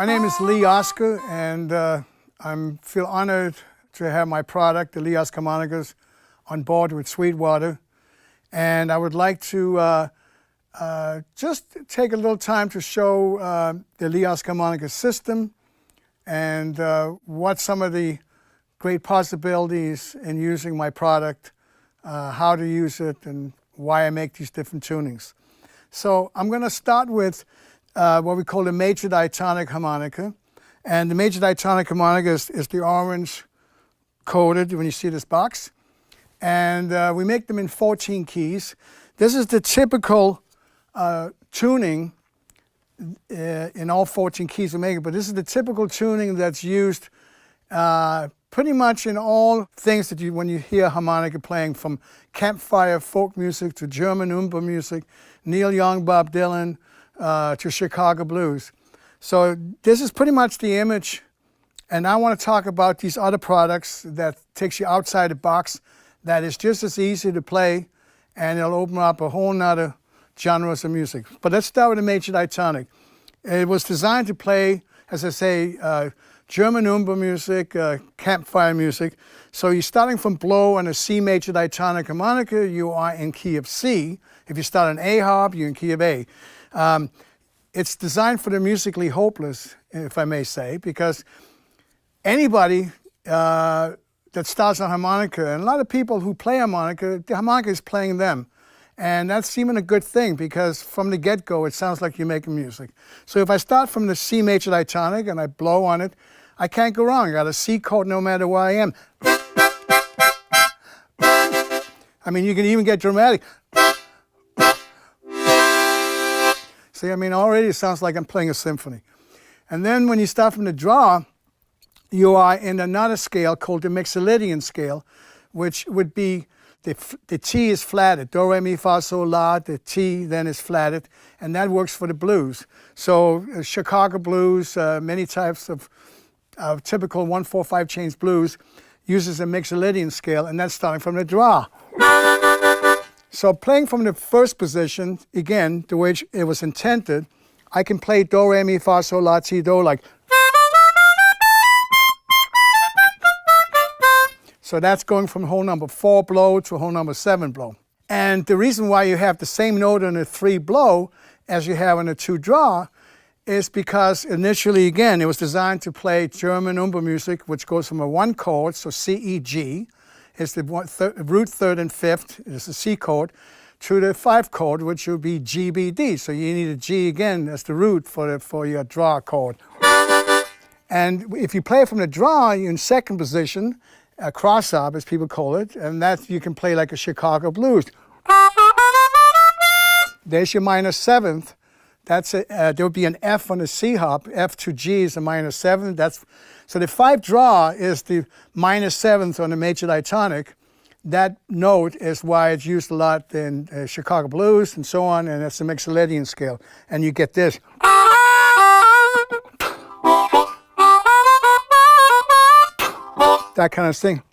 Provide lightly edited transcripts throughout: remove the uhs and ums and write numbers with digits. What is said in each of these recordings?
My name is Lee Oscar, and I feel honored to have my product, the Lee Oscar harmonicas, on board with Sweetwater. And I would like to just take a little time to show the Lee Oscar harmonica system and what some of the great possibilities in using my product, how to use it, and why I make these different tunings. So I'm going to start with what we call the major diatonic harmonica. And the major diatonic harmonica is the orange coated when you see this box. And we make them in 14 keys. This is the typical tuning in all 14 keys we make it, but this is the typical tuning that's used pretty much in all things that when you hear harmonica playing, from campfire folk music to German Oompa music, Neil Young, Bob Dylan, to Chicago blues. So this is pretty much the image, and I want to talk about these other products that takes you outside the box, that is just as easy to play, and it'll open up a whole nother genres of music. But let's start with the major diatonic. It was designed to play, as I say, German Oompa music, campfire music. So you're starting from blow on a C major diatonic harmonica, you are in key of C. If you start on A harp, you're in key of A. It's designed for the musically hopeless, if I may say, because anybody that starts on harmonica, and a lot of people who play harmonica, the harmonica is playing them. And that's even a good thing, because from the get-go, it sounds like you're making music. So if I start from the C major diatonic and I blow on it, I can't go wrong. I got a C chord no matter where I am. I mean, you can even get dramatic. See, I mean, already it sounds like I'm playing a symphony. And then when you start from the draw, you are in another scale called the Mixolydian scale, which would be the T is flatted. Do, re, mi, fa, sol, la. The T then is flatted, and that works for the blues. So Chicago blues, many types of typical 1-4-5 chains blues uses a Mixolydian scale, and that's starting from the draw. So playing from the first position, again, the way it was intended, I can play do, re, mi, fa, sol, la, ti, do, like. So that's going from hole number 4 blow to hole number 7 blow. And the reason why you have the same note on a 3 blow as you have on a 2 draw is because initially, again, it was designed to play German Oompa music, which goes from a 1 chord, so C, E, G, is the root 3rd and 5th, is the C chord, to the 5 chord, which would be G, B, D. So you need a G again as the root for your draw chord. And if you play from the draw, you're in second position, a cross up, as people call it, and that you can play like a Chicago blues. There's your minor 7th. That's there would be an F on the C harp. F to G is a minor 7th. So the 5 draw is the minor 7th on the major diatonic. That note is why it's used a lot in Chicago blues and so on, and it's the Mixolydian scale. And you get this. That kind of thing.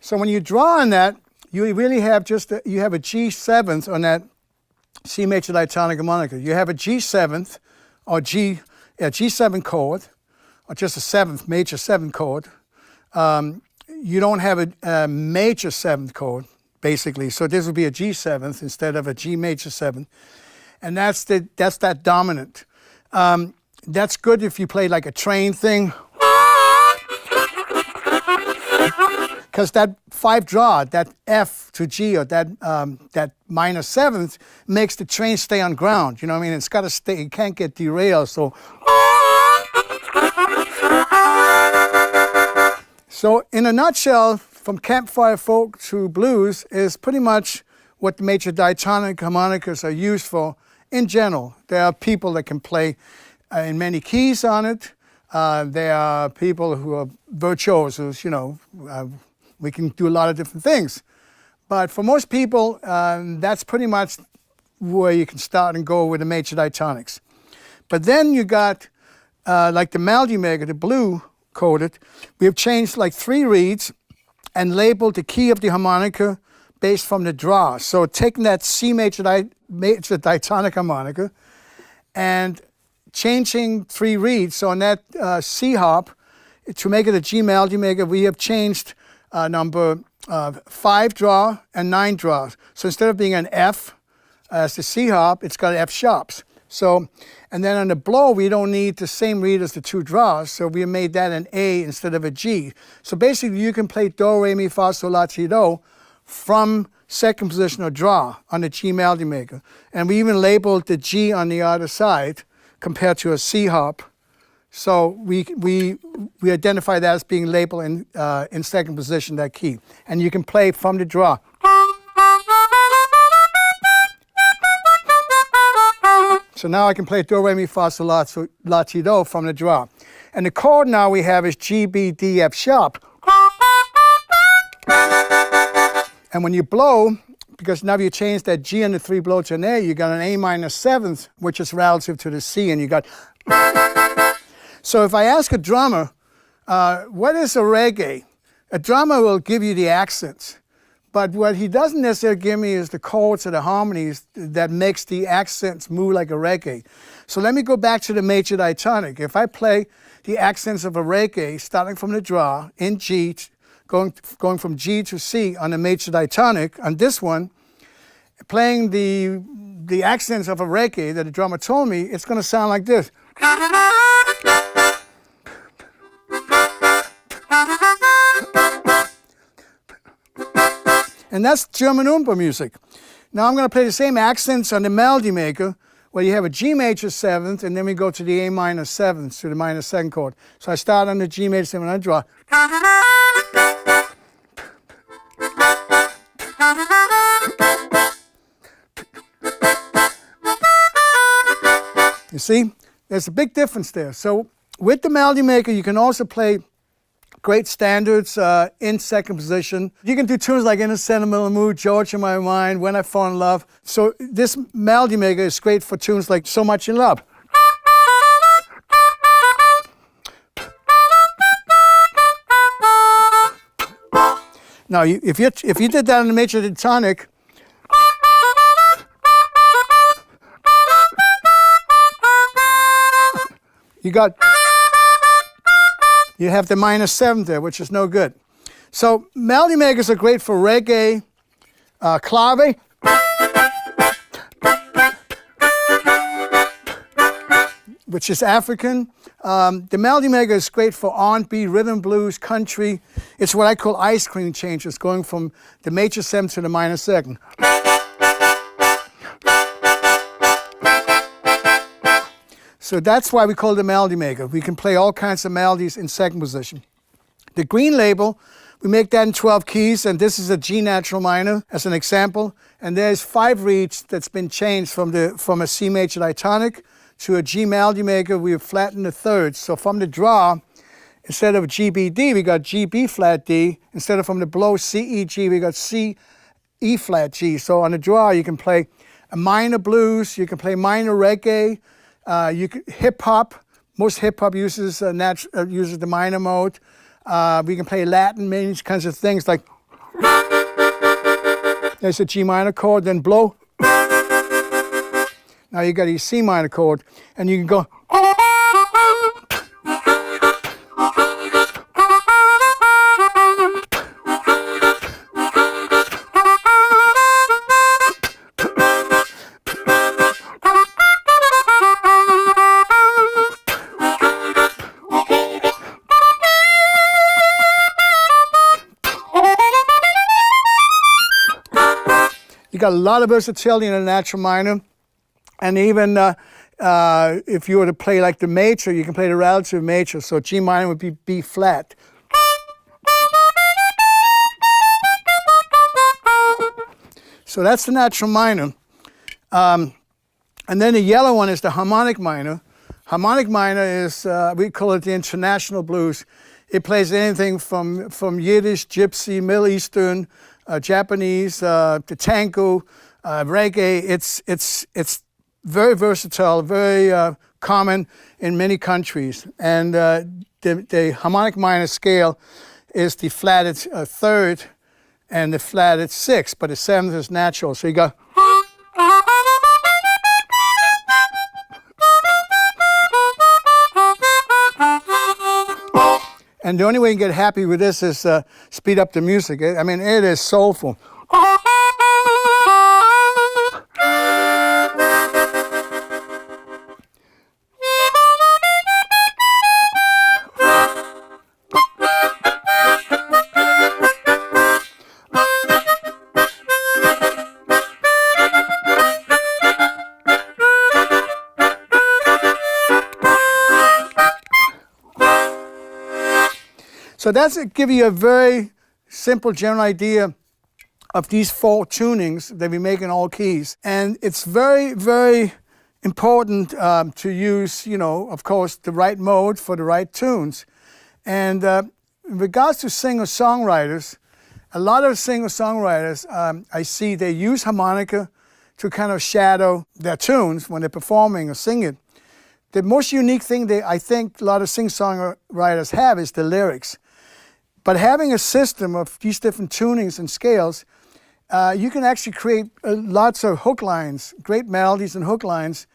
So when you draw on that, you really have you have a G7th on that C major diatonic harmonica. You have a G7th or G7 chord, or just a 7th, major 7th chord. You don't have a major 7th chord, basically. So this would be a G7th instead of a G major 7th. And that's that dominant. That's good if you play like a train thing. Because that 5 draw, that F to G, or that minor 7th, makes the train stay on ground. You know what I mean? It's got to stay, it can't get derailed. So in a nutshell, from campfire folk to blues is pretty much what the major diatonic harmonicas are used for in general. There are people that can play in many keys on it. There are people who are virtuosos, you know. We can do a lot of different things. But for most people, that's pretty much where you can start and go with the major diatonics. But then you got, like the melody maker, the blue coated, we have changed like 3 reeds and labeled the key of the harmonica based from the draw. So taking that C major diatonic harmonica and changing 3 reeds. So on that C harp, to make it a G melody maker, we have changed number 5 draw and 9 draws. So instead of being an F as the C harp, it's got F sharps. So, and then on the blow, we don't need the same reed as the 2 draws, so we made that an A instead of a G. So basically, you can play Do, Re, Mi, Fa, Sol, La, Si, Do from second position or draw on the G melody maker. And we even labeled the G on the other side compared to a C harp. So we identify that as being labeled in second position, that key. And you can play from the draw. So now I can play Do, Re, Mi, Fa, Sol, La, Si, Do from the draw. And the chord now we have is G, B, D, F sharp. And when you blow, because now you change that G and the 3 blow to an A, you got an A minor 7th, which is relative to the C, and you got... So if I ask a drummer, what is a reggae? A drummer will give you the accents. But what he doesn't necessarily give me is the chords or the harmonies that makes the accents move like a reggae. So let me go back to the major diatonic. If I play the accents of a reggae, starting from the draw in G, going from G to C on the major diatonic, on this one, playing the accents of a reggae that the drummer told me, it's going to sound like this. And that's German Oompa music. Now I'm going to play the same accents on the melody maker, where you have a G major 7th, and then we go to the A minor 7th, to the minor 2nd chord. So I start on the G major 7th, and I draw. You see, there's a big difference there. So with the melody maker, you can also play great standards in second position. You can do tunes like In a Sentimental Mood, George in My Mind, When I Fall in Love. So this melody maker is great for tunes like So Much in Love. Now, if you did that on the major diatonic, you have the minor 7th there, which is no good. So melody makers are great for reggae, clave, which is African. The melody maker is great for R&B, rhythm blues, country. It's what I call ice cream changes, going from the major 7th to the minor 2nd. So that's why we call it a melody maker. We can play all kinds of melodies in second position. The green label, we make that in 12 keys, and this is a G natural minor as an example. And there's 5 reeds that's been changed from a C major diatonic to a G melody maker. We've flattened the thirds. So from the draw, instead of G, B, D, we got G, B flat D. Instead of from the blow C, E, G, we got C, E flat G. So on the draw, you can play a minor blues, you can play minor reggae, hip hop. Most hip hop uses the minor mode. We can play Latin, many kinds of things like there's a G minor chord, then blow. Now you got a C minor chord, and you can go. You got a lot of versatility in a natural minor, and even if you were to play like the major, you can play the relative major. So G minor would be B flat. So that's the natural minor. And then the yellow one is the harmonic minor. Harmonic minor is, we call it the international blues. It plays anything from Yiddish, Gypsy, Middle Eastern, Japanese, the tango, reggae. It's very versatile, very common in many countries. And the harmonic minor scale is the flatted third and the flat it's 6, but the 7th is natural. So you go. And the only way you can get happy with this is speed up the music. I mean, it is soulful. So that's to give you a very simple general idea of these 4 tunings that we make in all keys. And it's very, very important to use, you know, of course, the right mode for the right tunes. And in regards to singer-songwriters, a lot of singer-songwriters, I see they use harmonica to kind of shadow their tunes when they're performing or singing. The most unique thing I think a lot of singer-songwriters have is the lyrics. But having a system of these different tunings and scales, you can actually create lots of hook lines, great melodies and hook lines,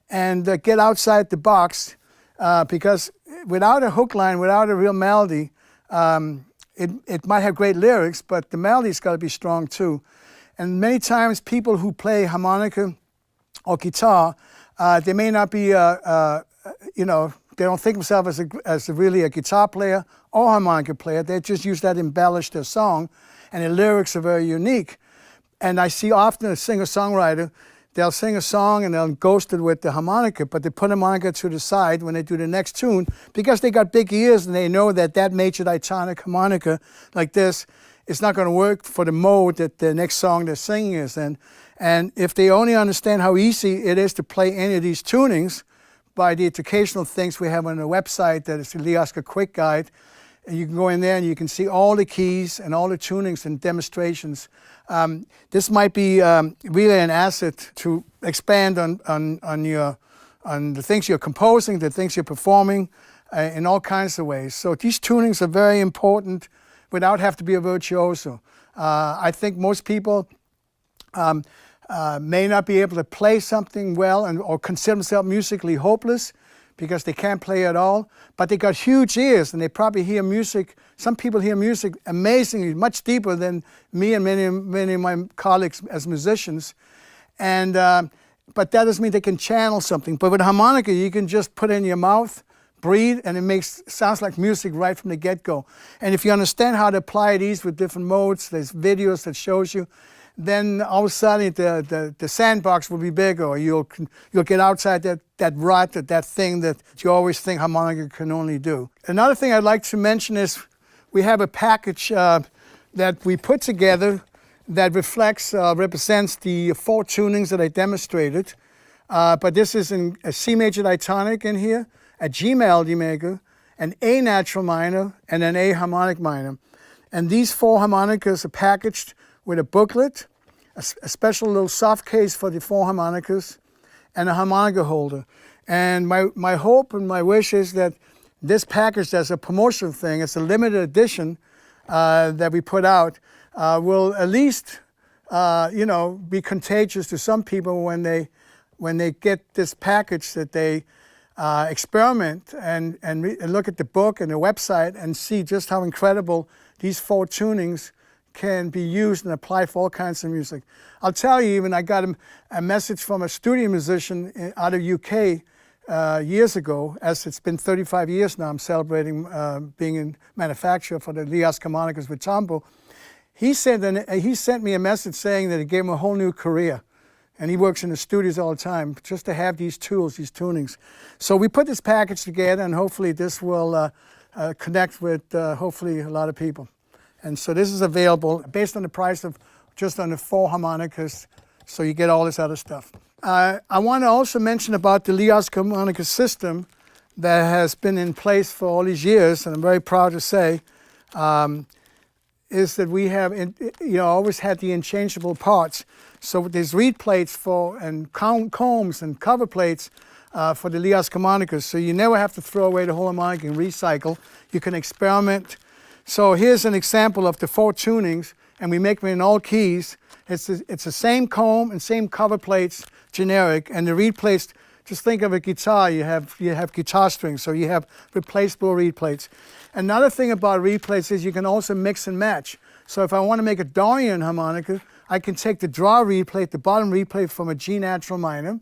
and get outside the box. Because without a hook line, without a real melody, it might have great lyrics, but the melody's got to be strong too. And many times people who play harmonica or guitar, they may not be, you know, they don't think themselves as really a guitar player or harmonica player. They just use that to embellish their song, and the lyrics are very unique. And I see often a singer-songwriter, they'll sing a song and they'll ghost it with the harmonica, but they put the harmonica to the side when they do the next tune because they got big ears and they know that that major diatonic harmonica like this is not going to work for the mode that the next song they're singing is in. And if they only understand how easy it is to play any of these tunings by the educational things we have on the website, that is the Lee Oskar Quick Guide, and you can go in there and you can see all the keys and all the tunings and demonstrations. This might be really an asset to expand on the things you're composing, the things you're performing in all kinds of ways. So these tunings are very important without having to be a virtuoso. I think most people may not be able to play something well or consider themselves musically hopeless because they can't play at all, but they got huge ears and they probably hear music. Some people hear music amazingly, much deeper than me and many of my colleagues as musicians. And but that doesn't mean they can channel something. But with harmonica, you can just put it in your mouth, breathe, and it sounds like music right from the get-go. And if you understand how to apply these with different modes, there's videos that shows you, then all of a sudden the sandbox will be bigger, or you'll get outside that rut, that thing that you always think harmonica can only do. Another thing I'd like to mention is we have a package that we put together that represents the 4 tunings that I demonstrated. But this is in a C major diatonic in here, a G melody maker, an A natural minor, and an A harmonic minor. And these 4 harmonicas are packaged with a booklet, a special little soft case for the 4 harmonicas, and a harmonica holder. And my hope and my wish is that this package, as a promotional thing, as a limited edition that we put out, will at least be contagious to some people when they get this package, that they experiment and look at the book and the website and see just how incredible these 4 tunings can be used and applied for all kinds of music. I'll tell you, even I got a message from a studio musician out of UK years ago, as it's been 35 years now I'm celebrating being in manufacturer for the Lee Oskar harmonicas with Tombo. He sent me a message saying that it gave him a whole new career. And he works in the studios all the time just to have these tools, these tunings. So we put this package together, and hopefully this will connect with hopefully a lot of people. And so this is available based on the price of just under 4 harmonicas, so you get all this other stuff. I want to also mention about the Lee Oskar harmonica system that has been in place for all these years, and I'm very proud to say, is that we have always had the interchangeable parts. So there's reed plates and combs and cover plates for the Lee Oskar harmonicas, so you never have to throw away the whole harmonica and recycle. You can experiment. So here's an example of the 4 tunings, and we make them in all keys. It's the same comb and same cover plates, generic, and the reed plates, just think of a guitar. You have guitar strings, so you have replaceable reed plates. Another thing about reed plates is you can also mix and match. So if I want to make a Dorian harmonica, I can take the draw reed plate, the bottom reed plate from a G natural minor,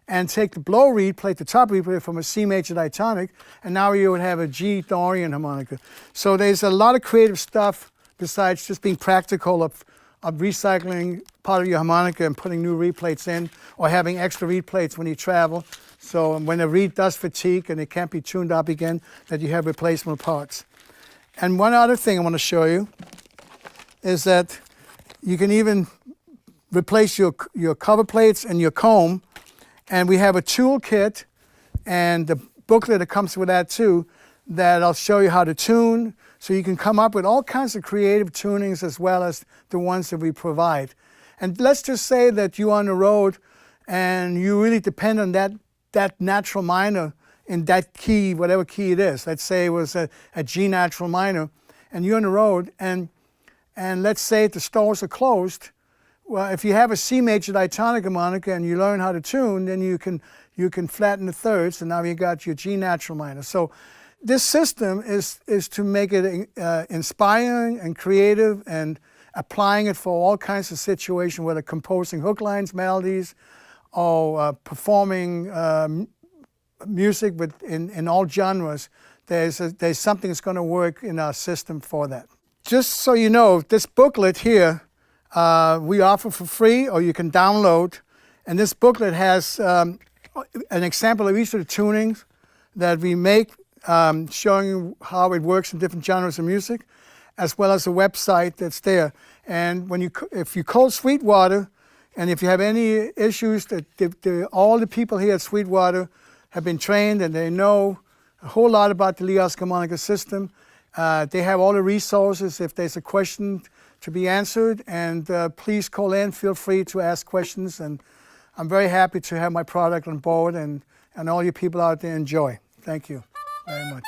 and take the blow reed plate, the top reed plate from a C major diatonic, and now you would have a G Dorian harmonica. So there's a lot of creative stuff besides just being practical of recycling part of your harmonica and putting new reed plates in, or having extra reed plates when you travel. So when a reed does fatigue and it can't be tuned up again, that you have replacement parts. And one other thing I want to show you is that you can even replace your cover plates and your comb. And we have a tool kit and the booklet that comes with that too, that I'll show you how to tune. So you can come up with all kinds of creative tunings as well as the ones that we provide. And let's just say that you're on the road and you really depend on that natural minor in that key, whatever key it is. Let's say it was a G natural minor, and you're on the road, and let's say the stores are closed. Well, if you have a C major diatonic harmonica and you learn how to tune, then you can flatten the thirds, and now you got your G natural minor. So this system is to make it inspiring and creative, and applying it for all kinds of situations, whether composing hook lines, melodies, or performing music in all genres. There's something that's going to work in our system for that. Just so you know, this booklet here we offer for free, or you can download. And this booklet has an example of each of the tunings that we make, showing you how it works in different genres of music, as well as a website that's there. And if you call Sweetwater, and if you have any issues, all the people here at Sweetwater have been trained and they know a whole lot about the Lee Oscar harmonica system. They have all the resources if there's a question to be answered, and please call in, feel free to ask questions, and I'm very happy to have my product on board, and all you people out there enjoy. Thank you very much.